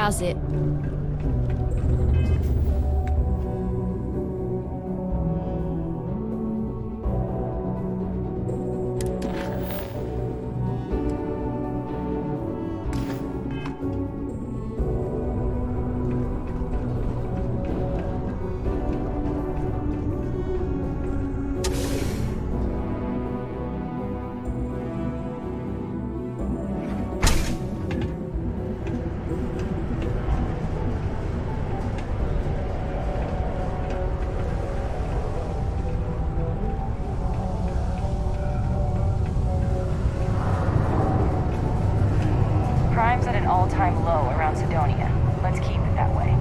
has it. Crime's at an all-time low around Sidonia. Let's keep it that way.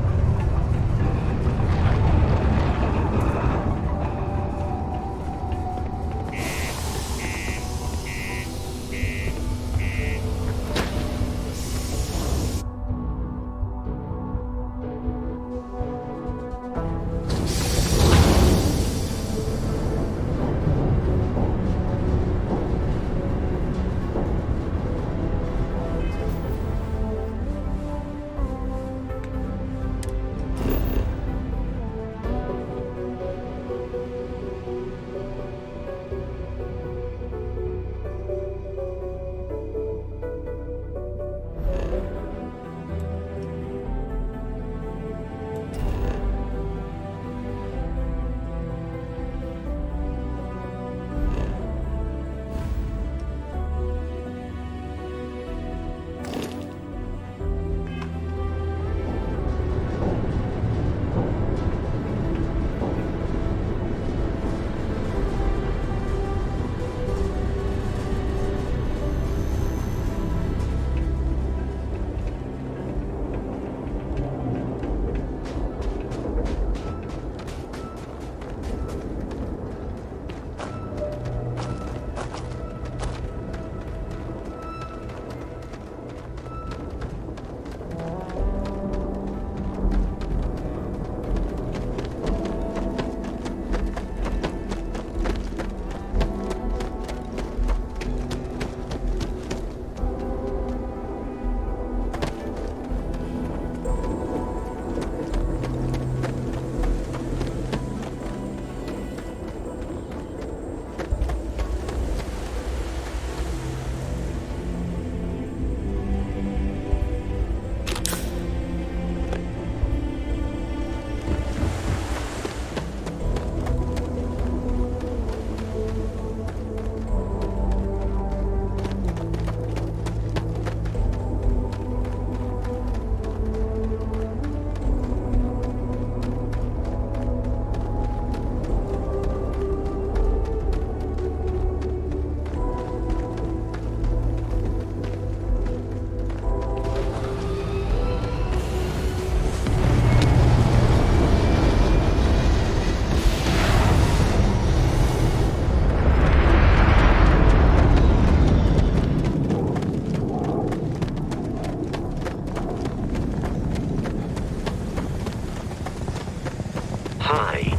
Hi.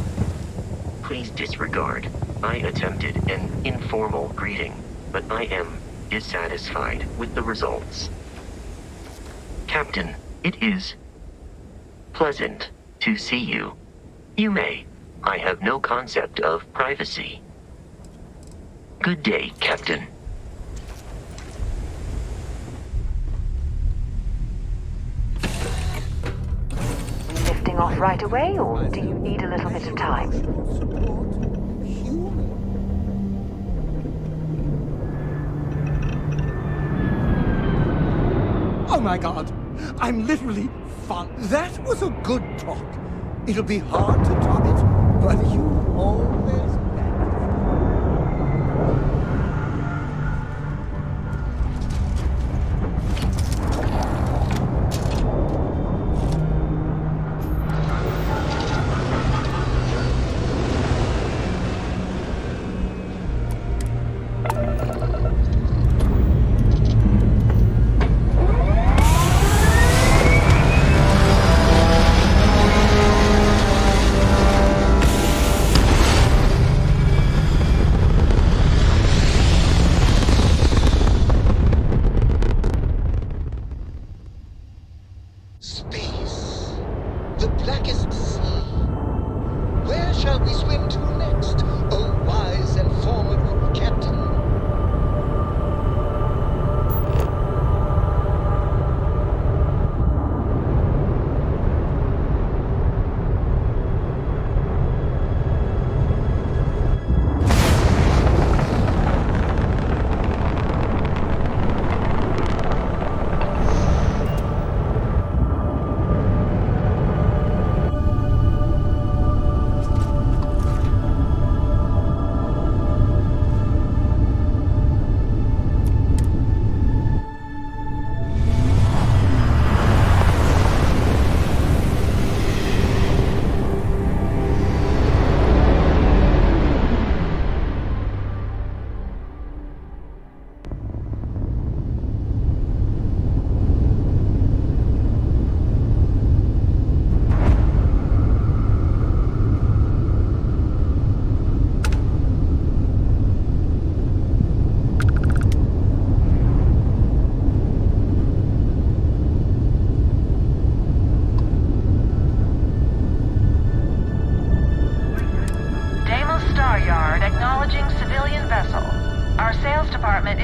Please disregard. I attempted an informal greeting, but I am dissatisfied with the results. Captain, it is pleasant to see you. You may. I have no concept of privacy. Good day, Captain. Lifting off right away, or do you need a little bit of time? Oh my god, I'm literally fun. That was a good talk. It'll be hard to top it, but you always manage.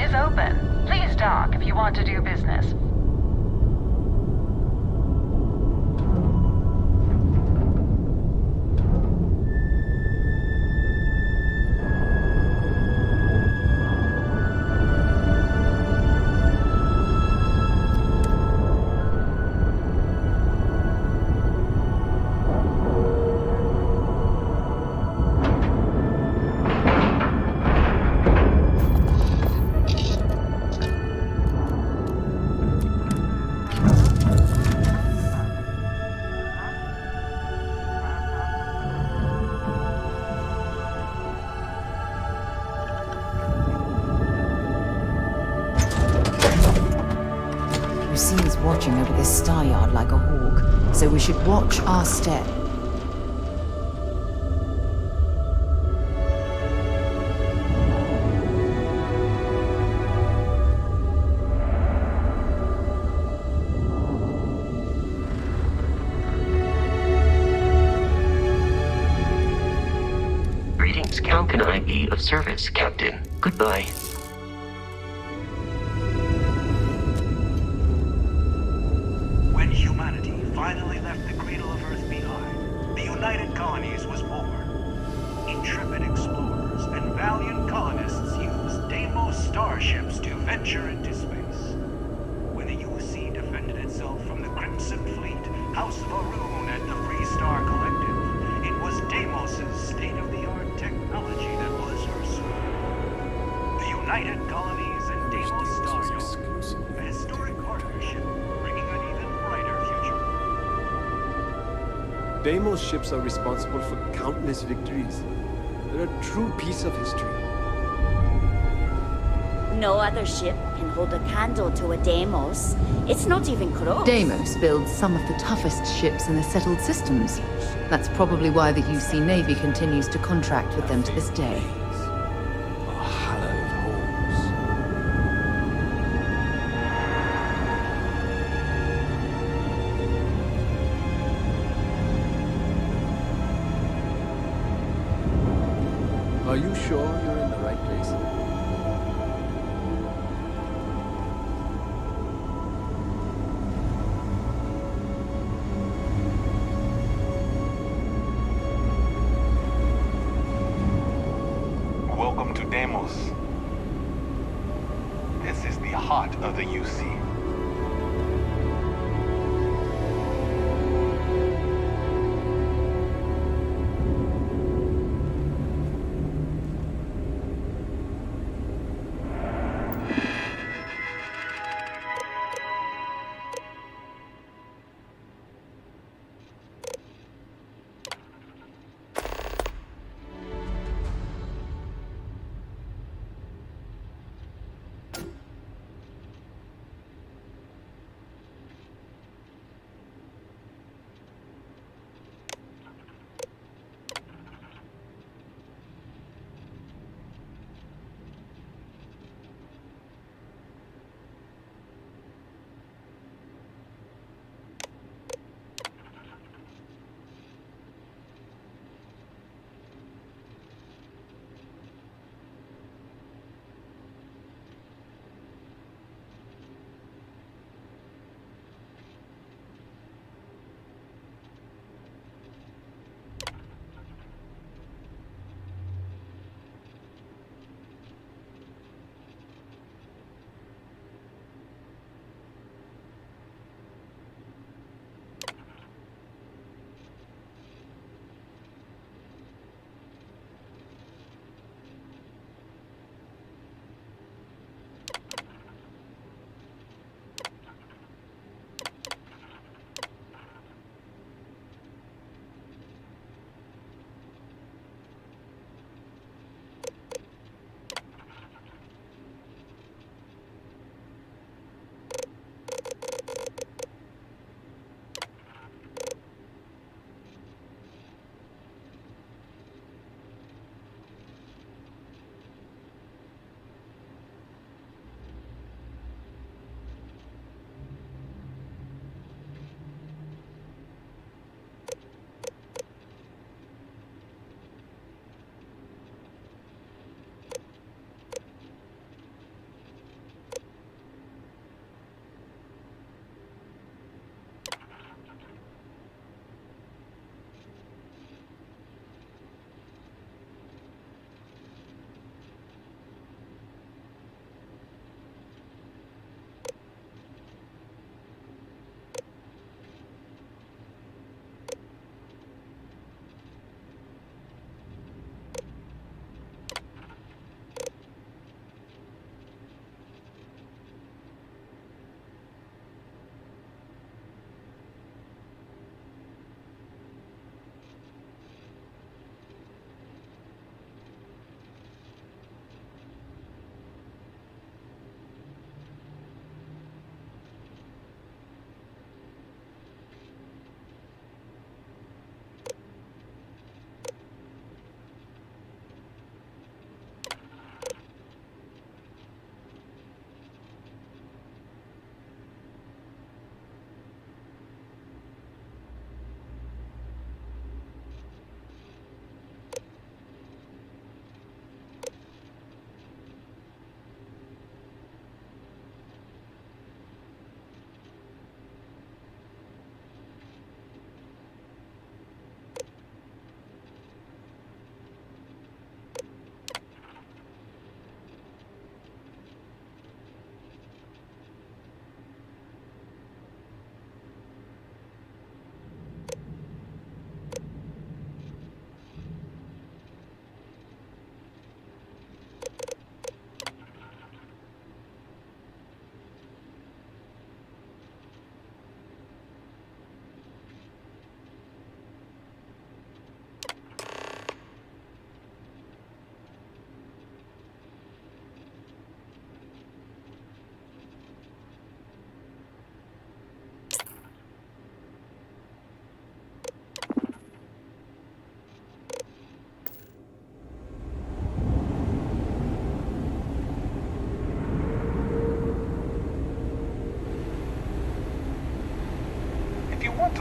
is open. Please dock if you want to do business. Lucine's watching over this star yard like a hawk, so we should watch our step. Greetings, how can I be of service, Captain? Goodbye. When humanity finally left the cradle of Earth behind, the United Colonies was born. Intrepid explorers and valiant colonists used Deimos starships to venture into space. When the UC defended itself from the Crimson Fleet, House of Arun, and the Free Star Collective, it was Deimos' state-of-the-art technology that was her sword. The United Colonies and Deimos Star Yard, a historic partnership bringing an even brighter future. Deimos ships are responsible for countless victories. They're a true piece of history. No other ship can hold a candle to a Deimos. It's not even close. Deimos builds some of the toughest ships in the settled systems. That's probably why the UC Navy continues to contract with them to this day. Are hallowed halls. Are you sure you're in the right place? Welcome to Deimos. This is the heart of the UC.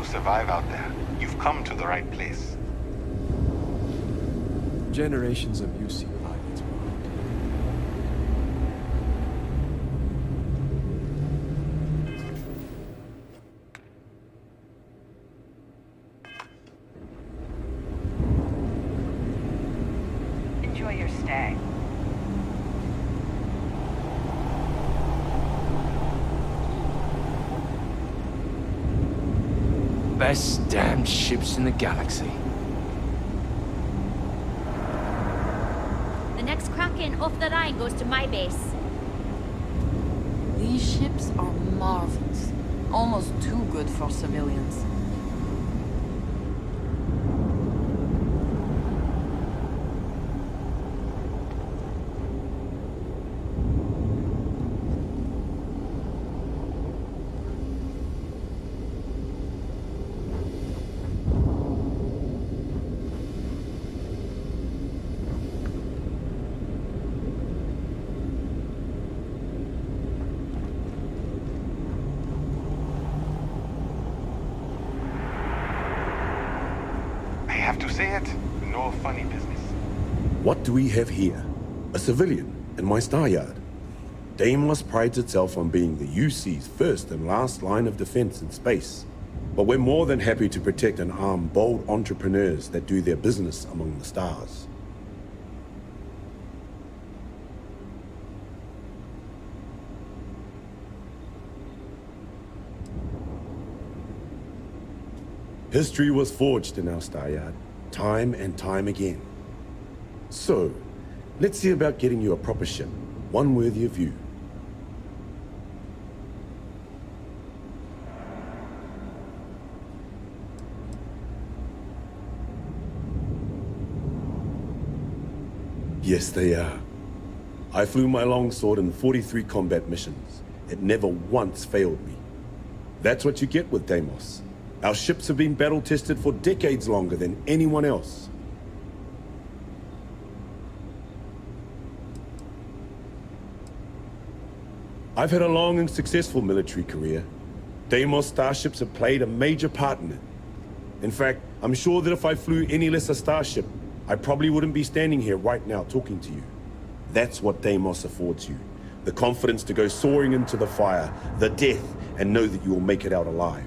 survive out there, you've come to the right place. Generations of UC pilots. Enjoy your stay. Best damn ships in the galaxy. The next Kraken off the Rhine goes to my base. These ships are marvelous. Almost too good for civilians. I have to say it, no funny business. What do we have here? A civilian in my star yard. Deimos prides itself on being the UC's first and last line of defense in space. But we're more than happy to protect and arm bold entrepreneurs that do their business among the stars. History was forged in our star yard, time and time again. So, let's see about getting you a proper ship, one worthy of you. Yes, they are. I flew my longsword in 43 combat missions. It never once failed me. That's what you get with Deimos. Our ships have been battle-tested for decades longer than anyone else. I've had a long and successful military career. Deimos starships have played a major part in it. In fact, I'm sure that if I flew any lesser starship, I probably wouldn't be standing here right now talking to you. That's what Deimos affords you. The confidence to go soaring into the fire, the death, and know that you will make it out alive.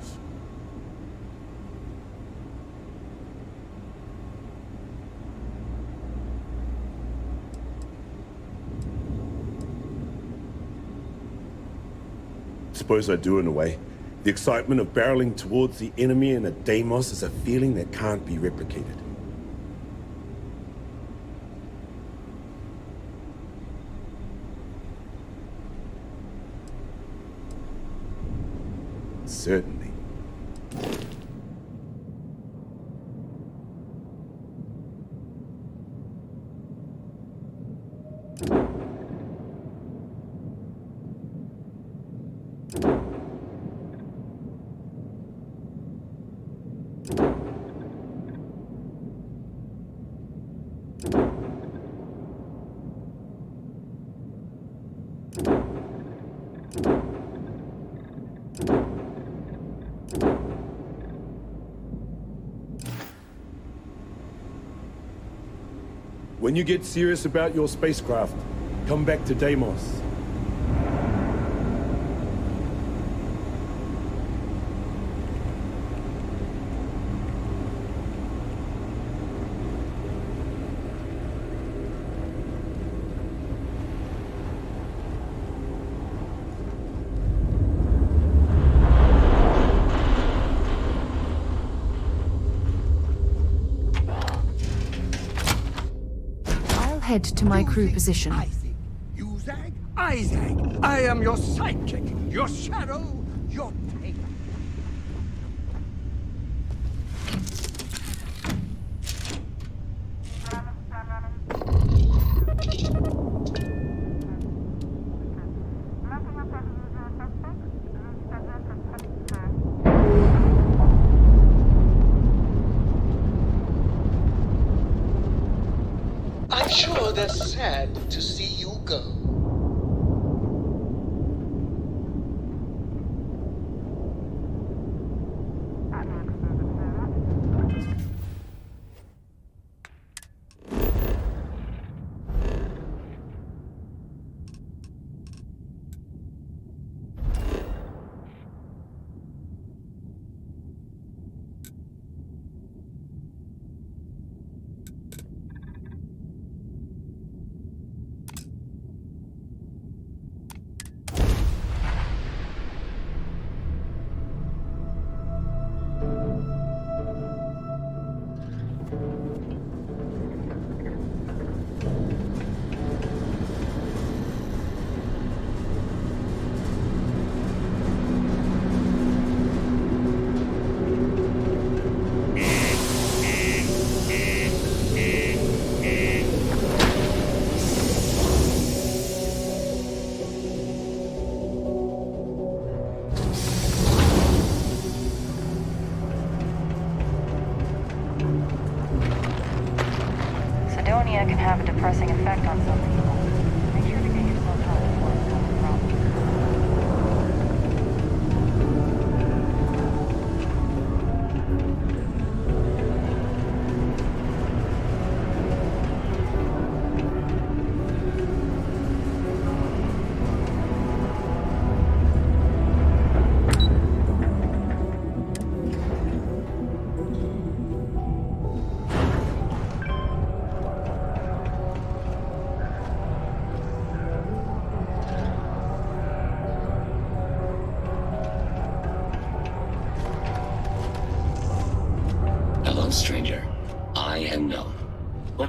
Suppose I do in a way. The excitement of barreling towards the enemy in a Deimos is a feeling that can't be replicated. Certainly. When you get serious about your spacecraft, come back to Deimos. Head to my crew position. I think you zag, I zag. I am your sidekick, your shadow, your tail. I'm sure they're sad to see you go.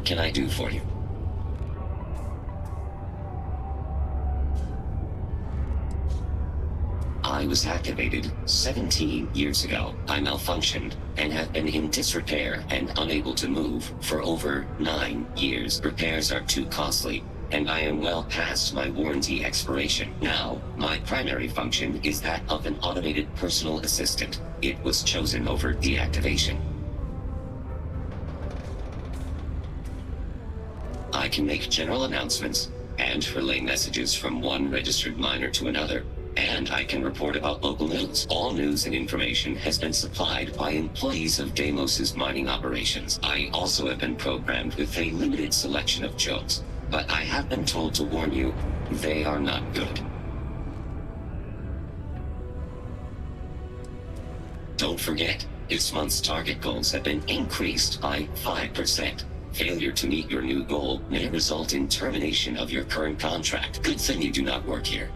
can I do for you? I was activated 17 years ago. I malfunctioned and have been in disrepair and unable to move for over 9 years. Repairs are too costly, and I am well past my warranty expiration. Now, my primary function is that of an automated personal assistant. It was chosen over deactivation. I can make general announcements and relay messages from one registered miner to another. And I can report about local news. All news and information has been supplied by employees of Deimos's mining operations. I also have been programmed with a limited selection of jokes, but I have been told to warn you, they are not good. Don't forget, this month's target goals have been increased by 5%. Failure to meet your new goal may result in termination of your current contract. Good thing you do not work here.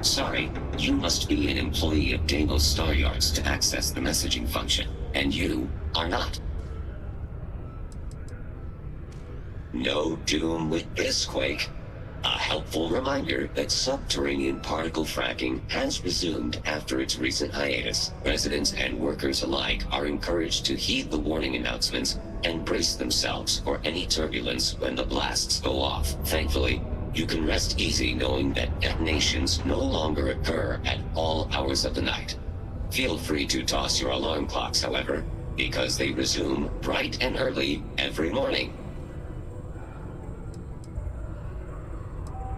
Sorry, you must be an employee of Deimos Star Yards to access the messaging function, and you are not. No doom with this quake. A helpful reminder that subterranean particle fracking has resumed after its recent hiatus. Residents and workers alike are encouraged to heed the warning announcements and brace themselves for any turbulence when the blasts go off. Thankfully, you can rest easy knowing that detonations no longer occur at all hours of the night. Feel free to toss your alarm clocks, however, because they resume bright and early every morning.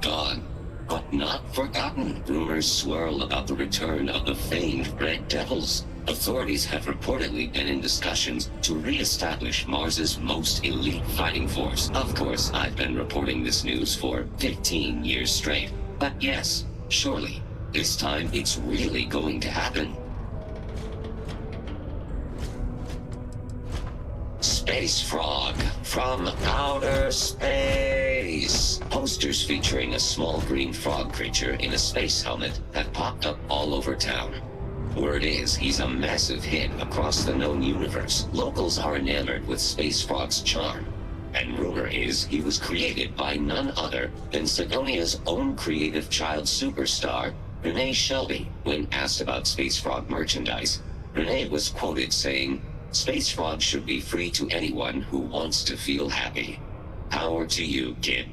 Gone, but not forgotten. Rumors swirl about the return of the famed Red Devils. Authorities have reportedly been in discussions to re-establish Mars's most elite fighting force. Of course, I've been reporting this news for 15 years straight. But yes, surely, this time it's really going to happen. Space Frog from outer space. Posters featuring a small green frog creature in a space helmet have popped up all over town. Word is, he's a massive hit across the known universe. Locals are enamored with Space Frog's charm. And rumor is he was created by none other than Sidonia's own creative child superstar, Renee Shelby. When asked about Space Frog merchandise, Renee was quoted saying, "Space Frog should be free to anyone who wants to feel happy. Power to you, kid."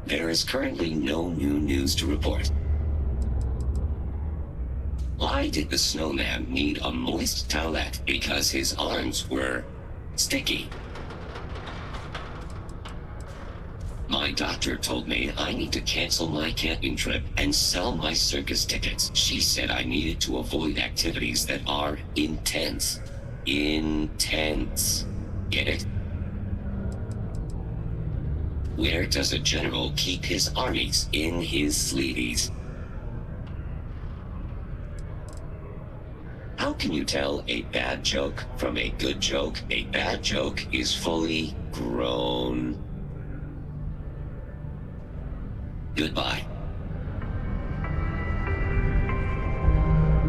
There is currently no new news to report. Why did the snowman need a moist towelette? Because his arms were sticky. My doctor told me I need to cancel my camping trip and sell my circus tickets. She said I needed to avoid activities that are intense. Intense. Get it? Where does a general keep his armies? In his sleeveys. How can you tell a bad joke from a good joke? A bad joke is fully grown. Goodbye.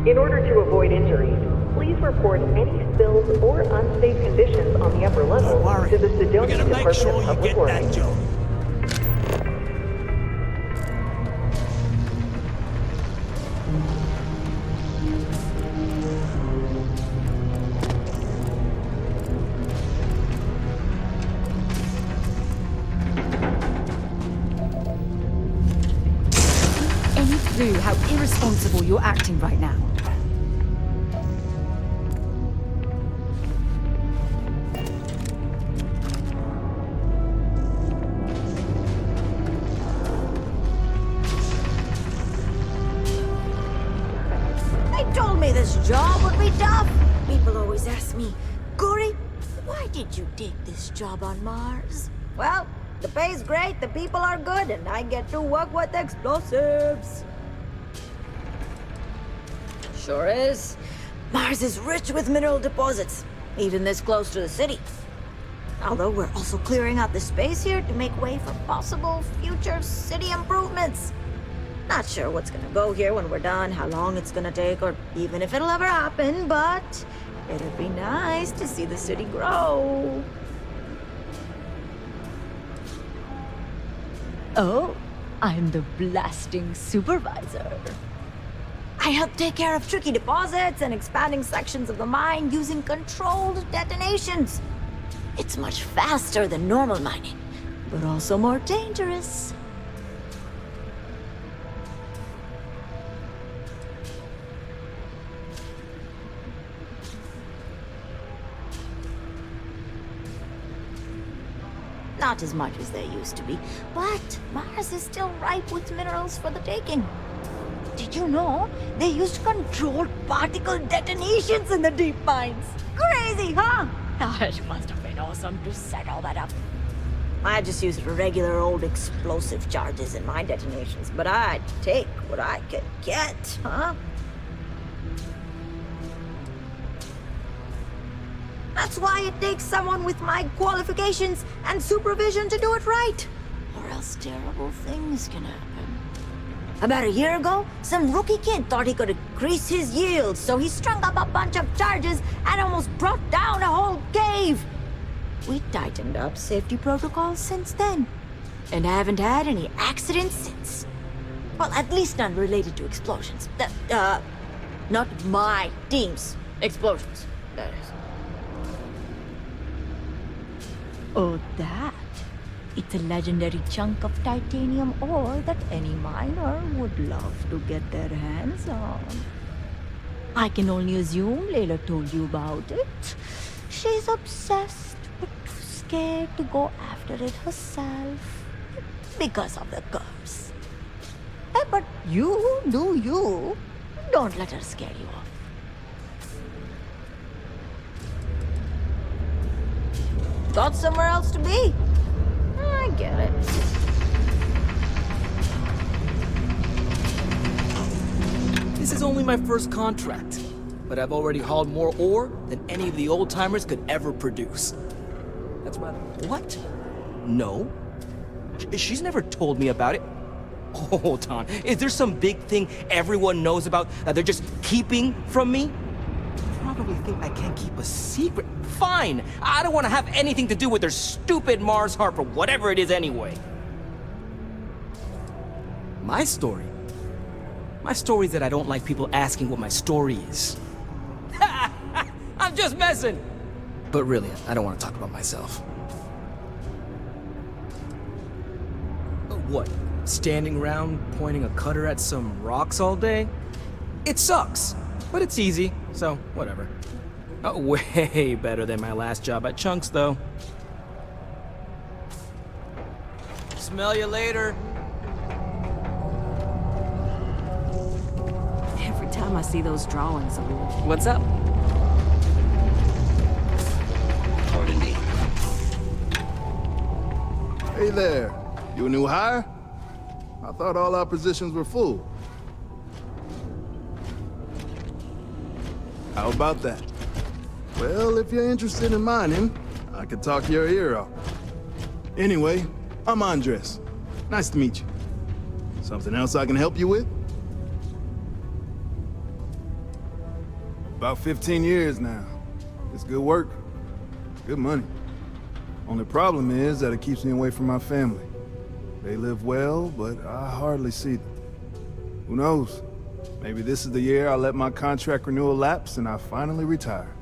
In order to avoid injury, please report any spills or unsafe conditions on the upper level to the Sidonia Department of Public Works. How irresponsible you're acting right now. They told me this job would be tough. People always ask me, "Gory, why did you take this job on Mars?" Well, the pay's great, the people are good, and I get to work with explosives. Sure is. Mars is rich with mineral deposits, even this close to the city. Although we're also clearing out the space here to make way for possible future city improvements. Not sure what's gonna go here when we're done, how long it's gonna take, or even if it'll ever happen, but it'd be nice to see the city grow. Oh, I'm the blasting supervisor. I help take care of tricky deposits and expanding sections of the mine using controlled detonations. It's much faster than normal mining, but also more dangerous. Not as much as they used to be, but Mars is still ripe with minerals for the taking. Did you know they used controlled particle detonations in the deep mines? Crazy, huh? It must have been awesome to set all that up. I just used regular old explosive charges in my detonations, but I'd take what I could get, huh? That's why it takes someone with my qualifications and supervision to do it right. Or else terrible things can happen. About a year ago, some rookie kid thought he could increase his yield, so he strung up a bunch of charges and almost brought down a whole cave. We tightened up safety protocols since then, and I haven't had any accidents since. Well, at least none related to explosions. Not my team's explosions, that is. Oh, that? It's a legendary chunk of titanium ore that any miner would love to get their hands on. I can only assume Layla told you about it. She's obsessed, but too scared to go after it herself. Because of the curse. But you do you. Don't let her scare you off. Got somewhere else to be? I get it. This is only my first contract, but I've already hauled more ore than any of the old-timers could ever produce. That's rather... What? No. She's never told me about it. Hold on. Is there some big thing everyone knows about that they're just keeping from me? Probably think I can't keep a secret. Fine! I don't want to have anything to do with their stupid Mars harp or whatever it is anyway. My story? My story is that I don't like people asking what my story is. I'm just messing! But really, I don't want to talk about myself. What? Standing around pointing a cutter at some rocks all day? It sucks, but it's easy, so whatever. Way better than my last job at Chunks, though. Smell you later. Every time I see those drawings, what's up? Pardon me. Hey there. You a new hire? I thought all our positions were full. How about that? Well, if you're interested in mining, I could talk your ear off. Anyway, I'm Andres. Nice to meet you. Something else I can help you with? About 15 years now. It's good work. Good money. Only problem is that it keeps me away from my family. They live well, but I hardly see them. Who knows? Maybe this is the year I let my contract renewal lapse and I finally retire.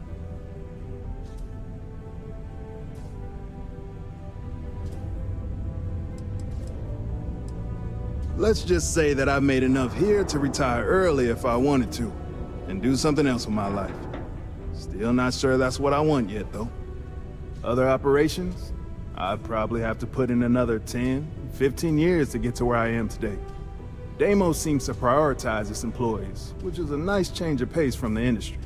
Let's just say that I've made enough here to retire early if I wanted to, and do something else with my life. Still not sure that's what I want yet, though. Other operations? I'd probably have to put in another 10, 15 years to get to where I am today. Deimos seems to prioritize its employees, which is a nice change of pace from the industry.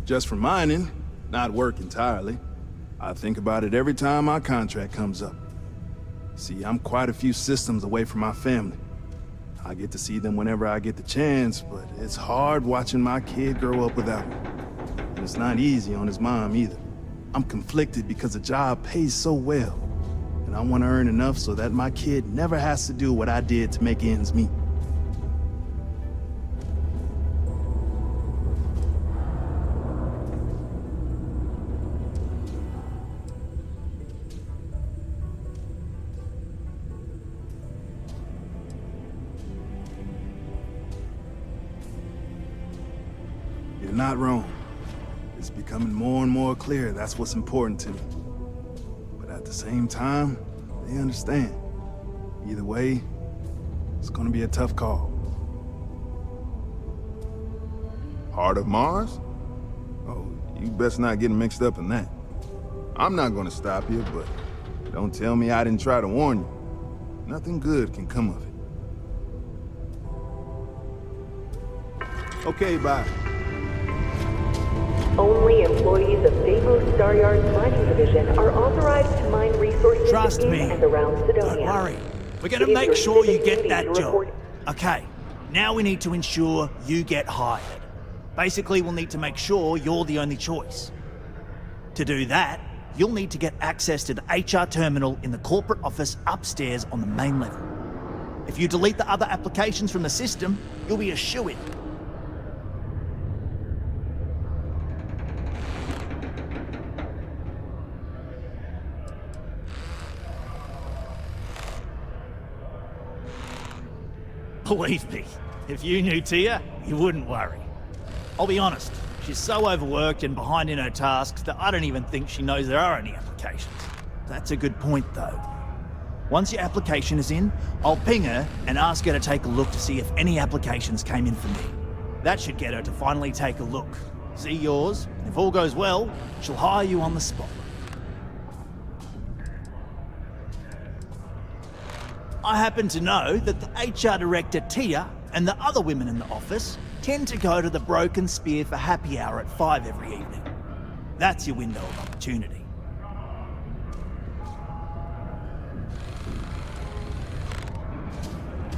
Just for mining, not work entirely. I think about it every time my contract comes up. See, I'm quite a few systems away from my family. I get to see them whenever I get the chance, but it's hard watching my kid grow up without me. And it's not easy on his mom either. I'm conflicted because the job pays so well. and I want to earn enough so that my kid never has to do what I did to make ends meet. You're not wrong. It's becoming more and more clear that's what's important to me. But at the same time, they understand. Either way, it's gonna be a tough call. Heart of Mars? Oh, you best not get mixed up in that. I'm not gonna stop you, but don't tell me I didn't try to warn you. Nothing good can come of it. Okay, bye. Only employees of Deimos Staryard's mining division are authorized to mine resources Trust in me. and around Sidonia. Don't worry. We're going It to is make your sure you civic get duty that to job. report- Okay, now we need to ensure you get hired. Basically, we'll need to make sure you're the only choice. To do that, you'll need to get access to the HR terminal in the corporate office upstairs on the main level. If you delete the other applications from the system, you'll be a shoo-in. Believe me, if you knew Tia, you wouldn't worry. I'll be honest, she's so overworked and behind in her tasks that I don't even think she knows there are any applications. That's a good point, though. Once your application is in, I'll ping her and ask her to take a look to see if any applications came in for me. That should get her to finally take a look, see yours, and if all goes well, she'll hire you on the spot. I happen to know that the HR director, Tia, and the other women in the office tend to go to the Broken Spear for happy hour at 5 every evening. That's your window of opportunity.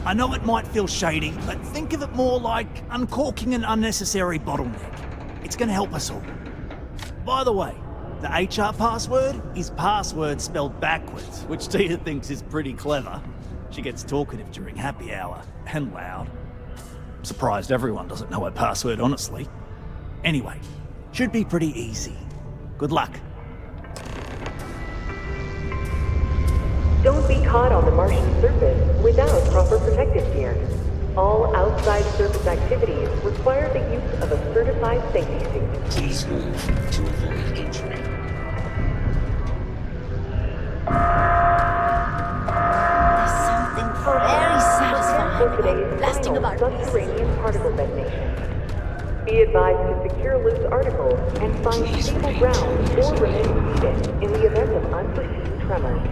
I know it might feel shady, but think of it more like uncorking an unnecessary bottleneck. It's going to help us all. By the way, the HR password is password spelled backwards, which Tia thinks is pretty clever. She gets talkative during happy hour, and loud. I'm surprised everyone doesn't know her password, honestly. Anyway, should be pretty easy. Good luck. Don't be caught on the Martian surface without proper protective gear. All outside surface activities require the use of a certified safety suit. Please move to avoid injury. Very satisfying For today's blasting final about subterranean particle detonation. Be advised to secure loose articles and find stable ground or remain seated in the event of unforeseen tremors.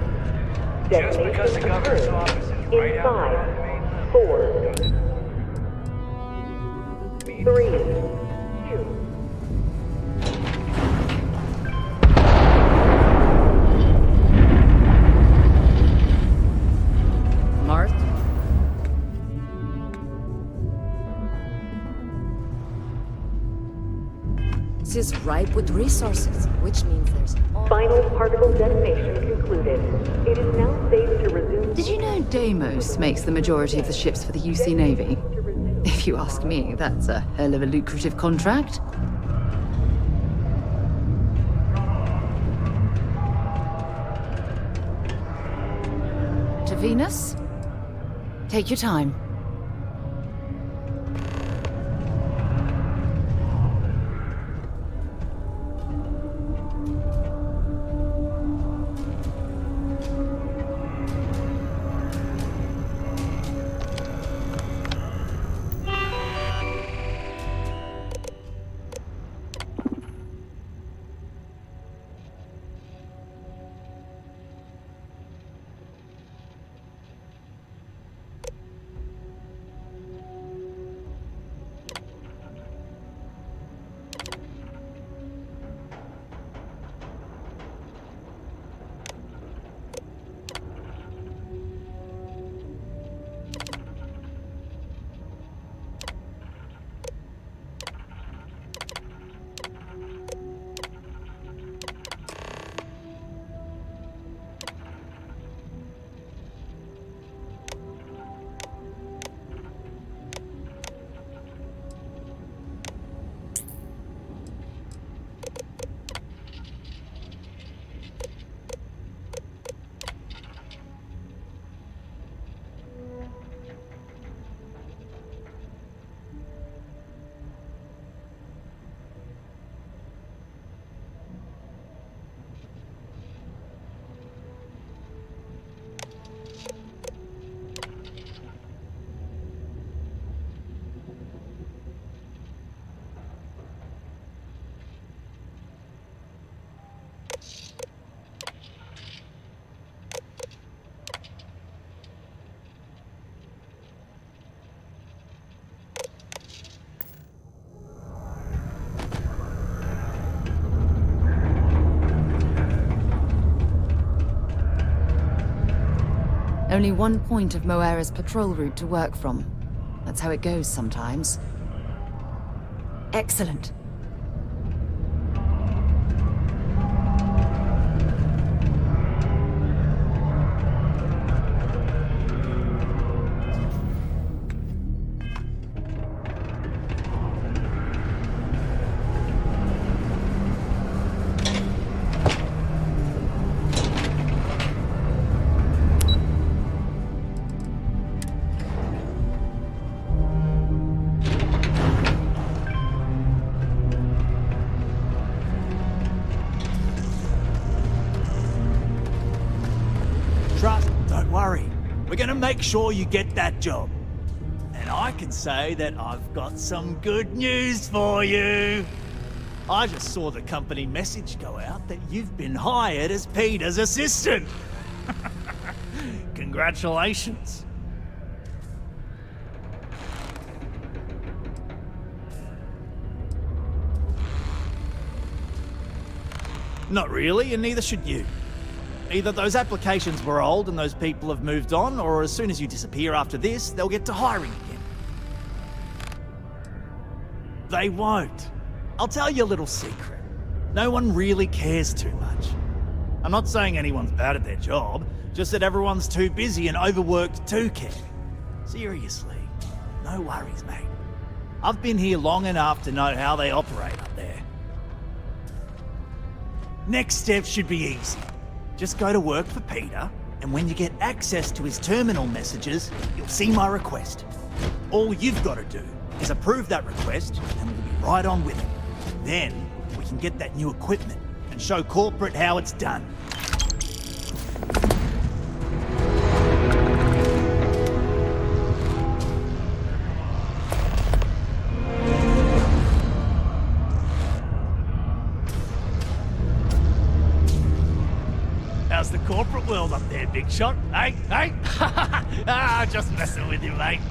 Detonation occurs in 5, 4, 3, 2. Marth? This is ripe with resources, which means there's... Final particle detonation concluded. It is now safe to resume... Did you know Deimos makes the majority of the ships for the UC Navy? If you ask me, that's a hell of a lucrative contract. To Venus? Take your time. Only one point of Moira's patrol route to work from. That's how it goes sometimes. Excellent. Don't worry. We're gonna make sure you get that job. And I can say that I've got some good news for you. I just saw the company message go out that you've been hired as Peter's assistant. Congratulations. Not really, and neither should you. Either those applications were old and those people have moved on, or as soon as you disappear after this, they'll get to hiring again. They won't. I'll tell you a little secret. No one really cares too much. I'm not saying anyone's bad at their job, just that everyone's too busy and overworked to care. Seriously, no worries, mate. I've been here long enough to know how they operate up there. Next step should be easy. Just go to work for Peter, and when you get access to his terminal messages, you'll see my request. All you've got to do is approve that request, and we'll be right on with it. Then, we can get that new equipment and show corporate how it's done. How's the corporate world up there, big shot? Hey, hey? Just messing with you, mate.